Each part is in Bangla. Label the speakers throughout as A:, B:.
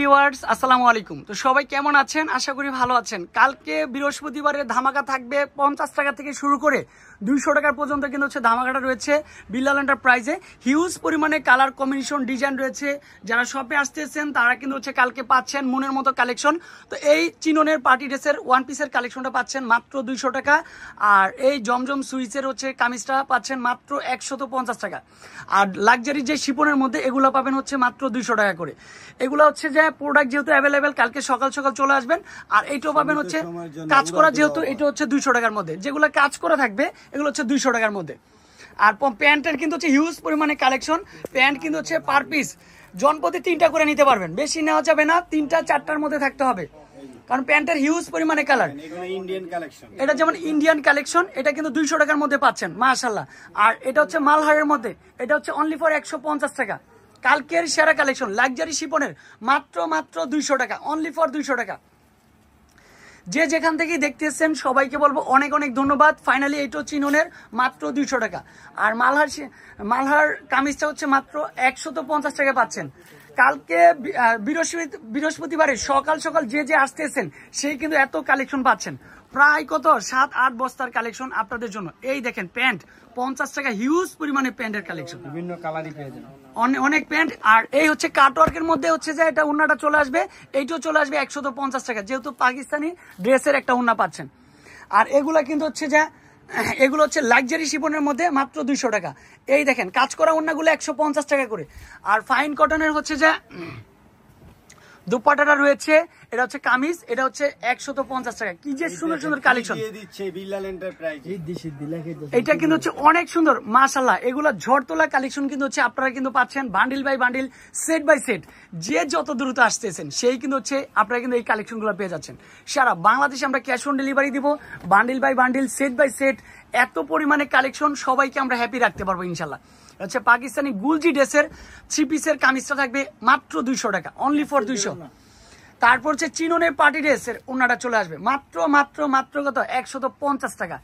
A: ভিউয়ার্স আসসালামু আলাইকুম। তো সবাই কেমন আছেন? আশা করি ভালো আছেন। কালকে বৃহস্পতিবারের ধামাকা থাকবে 50 টাকা থেকে শুরু করে 200 টাকার পর্যন্ত কিন্তু হচ্ছে ধামাকাটা রয়েছে বিল্লাল এন্টারপ্রাইজে। হিউজ পরিমাণে কালার কম্বিনেশন ডিজাইন রয়েছে। যারা শপে আসতেছেন তারা কিন্তু হচ্ছে কালকে পাচ্ছেন মনের মতো কালেকশন। তো এই চিননের পার্টি ড্রেসের ওয়ান পিসের কালেকশনটা পাচ্ছেন মাত্র 200 টাকা। আর এই জমজম সুইচের হচ্ছে কামিজটা পাচ্ছেন মাত্র 150 টাকা। আর লাক্সারি যে শিপনের মধ্যে এগুলো পাবেন হচ্ছে মাত্র 200 টাকা করে। এগুলো হচ্ছে যে প্রোডাক্ট যেহেতু অ্যাভেলেবেল, কালকে সকাল সকাল চলে আসবেন। আর এইটাও পাবেন হচ্ছে কাজ করা, যেহেতু এটা হচ্ছে 200 টাকার মধ্যে। যেগুলো কাজ করা থাকবে এগুলো হচ্ছে 200 টাকার মধ্যে। আর প্যান্টের কিন্তু হচ্ছে হিউজ পরিমাণে কালেকশন। প্যান্ট কিন্তু হচ্ছে পার পিস জনপ্রতি 3টা করে নিতে পারবেন, বেশি নেওয়া যাবে না, 3টা 4টার মধ্যে থাকতে হবে, কারণ প্যান্টের হিউজ পরিমাণে কালার। এটা যেমন ইন্ডিয়ান কালেকশন, এটা কিন্তু 200 টাকার মধ্যে পাচ্ছেন মাশাআল্লাহ। আর এটা হচ্ছে মালহারের মধ্যে, এটা হচ্ছে অনলি ফর 150 টাকা। কালকের সেরা কালেকশন লাক্সারি শিপনের মাত্র 200 টাকা, অনলি ফর 200 টাকা। যে যেখান থেকে দেখতেছেন সবাইকে বলবো অনেক অনেক ধন্যবাদ। ফাইনালি এইটা চিননের মাত্র 200 টাকা। আর মালহার কামিজটা হচ্ছে মাত্র 150 টাকা পাচ্ছেন। কালকে বৃহস্পতিবারে সকাল সকাল যে আসতেছেন সেই কিন্তু এত কালেকশন পাচ্ছেন। প্রায় কত 7-8 বস্তার কালেকশন আপনাদের জন্য। এই দেখেন প্যান্ট 50 টাকা, হিউজ পরিমাণে প্যান্টের কালেকশন, বিভিন্ন কালারই পেয়ে যাবেন, অনেক প্যান্ট। আর এই হচ্ছে কাটওয়ার্কের মধ্যে হচ্ছে যে এটা উন্নাটা চলে আসবে, এইটাও চলে আসবে 150 টাকা, যেহেতু পাকিস্তানি ড্রেসের একটা উন্না পাচ্ছেন। আর এগুলা কিন্তু হচ্ছে যে এগুলো হচ্ছে লাক্সারি শিপনের মধ্যে মাত্র 200 টাকা। এই দেখেন কাজ করা উন্নাগুলো 150 টাকা করে। আর ফাইন কটনের হচ্ছে যে দুপাটাটা রয়েছে, এটা হচ্ছে কামিজ, এটা হচ্ছে 150 টাকা। কি যে সুন্দর সুন্দর কালেকশন এটা কিন্তু হচ্ছে অনেক সুন্দর মাশাআল্লাহ। এগুলা ঝড় তোলা কালেকশন কিন্তু হচ্ছে আপনারা কিন্তু পাচ্ছেন bundle by bundle, set by set. যে যত দ্রুত আসতেছেন সেই কিন্তু হচ্ছে আপনারা কিন্তু এই কালেকশন গুলো পেয়ে যাচ্ছেন। সারা বাংলাদেশে আমরা ক্যাশ অন ডেলিভারি দিব, bundle by bundle, set by set. এত পরিমাণে কালেকশন, সবাইকে আমরা হ্যাপি রাখতে পারবো ইনশাল্লাহ। হচ্ছে পাকিস্তানি গুলজি ড্রেসের 3 পিসের কামিজটা থাকবে মাত্র 200 টাকা, অনলি ফর 200। তারপর হচ্ছে চিননের পার্টি ড্রেসের ওনাটা চলে আসবে মাত্র কত 150 টাকা।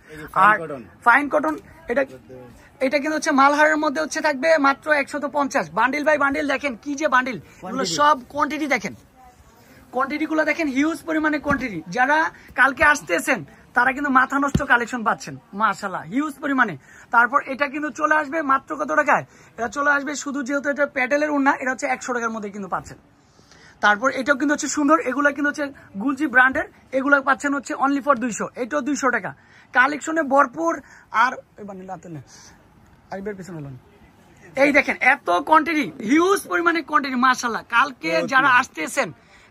A: আর ফাইন কটন এটা কিন্তু হচ্ছে মালহারের মধ্যে হচ্ছে থাকবে মাত্র 150। বান্ডিল বাই বান্ডিল দেখেন কি যে বান্ডিল, এগুলো সব কোয়ান্টিটি দেখেন, কোয়ান্টিটি গুলো দেখেন, হিউজ পরিমাণে কোয়ান্টিটি। যারা কালকে আসতেছেন তারা কিন্তু মাথা নষ্ট কালেকশন পাচ্ছেন মাশাআল্লাহ, হিউজ পরিমাণে। তারপর এটা কিন্তু চলে আসবে মাত্র কত টাকায়, এটা চলে আসবে শুধু, যেহেতু এটা প্যাটেলের উন্না, এটা হচ্ছে 100 টাকার মধ্যে কিন্তু পাচ্ছেন। তারপর এটাও কিন্তু হচ্ছে সুন্দর, এগুলা কিন্তু হচ্ছে গুলজি ব্র্যান্ডের, এগুলো পাচ্ছেন হচ্ছে অনলি ফর 200, এটাও 200 টাকা। কালেকশনে ভরপুর। আর এই দেখেন এত কোয়ান্টিটি, হিউজ পরিমাণে কোয়ান্টিটি মাশাআল্লাহ। কালকে যারা আসতেছেন,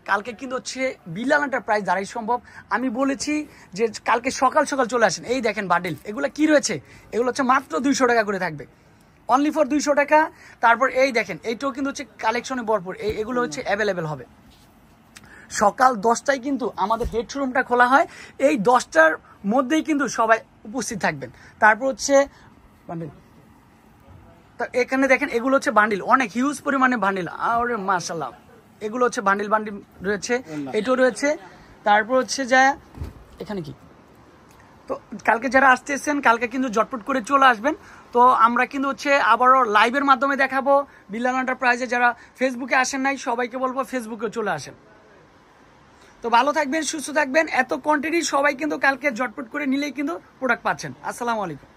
A: কালকে কিন্তু হচ্ছে বিল্লাল এন্টারপ্রাইজ দ্বারাই সম্ভব। আমি বলেছি যে কালকে সকাল সকাল চলে আসেন। এই দেখেন বান্ডিল, এগুলো কি রয়েছে, এগুলো হচ্ছে মাত্র 200 টাকা করে থাকবে, অনলি ফর 200 টাকা। তারপর এই দেখেন এইটাও কিন্তু হচ্ছে কালেকশনে ভরপুর, এগুলো হচ্ছে অ্যাভেলেবেল হবে। সকাল 10টায় কিন্তু আমাদের হেড শোরুমটা খোলা হয়, এই 10টার মধ্যেই কিন্তু সবাই উপস্থিত থাকবেন। তারপর হচ্ছে বান্ডিল, তো এখানে দেখেন এগুলো হচ্ছে বান্ডিল, অনেক হিউজ পরিমাণে বান্ডিল। আরে মাশাআল্লাহ, এগুলো হচ্ছে বান্ডিল রয়েছে, এটাও রয়েছে। তারপর হচ্ছে যা এখানে কি, তো কালকে যারা আসতেছেন কালকে কিন্তু ঝটপট করে চলে আসবেন। তো আমরা কিন্তু হচ্ছে আবারও লাইভের মাধ্যমে দেখাবো বিল্লাল এন্টারপ্রাইজে। যারা ফেসবুকে আসেন নাই সবাইকে বলবো ফেসবুকে চলে আসেন। তো ভালো থাকবেন, সুস্থ থাকবেন। এত কোয়ান্টিটি সবাই কিন্তু কালকে ঝটপট করে নিলেই কিন্তু প্রোডাক্ট পাচ্ছেন। আসসালামু আলাইকুম।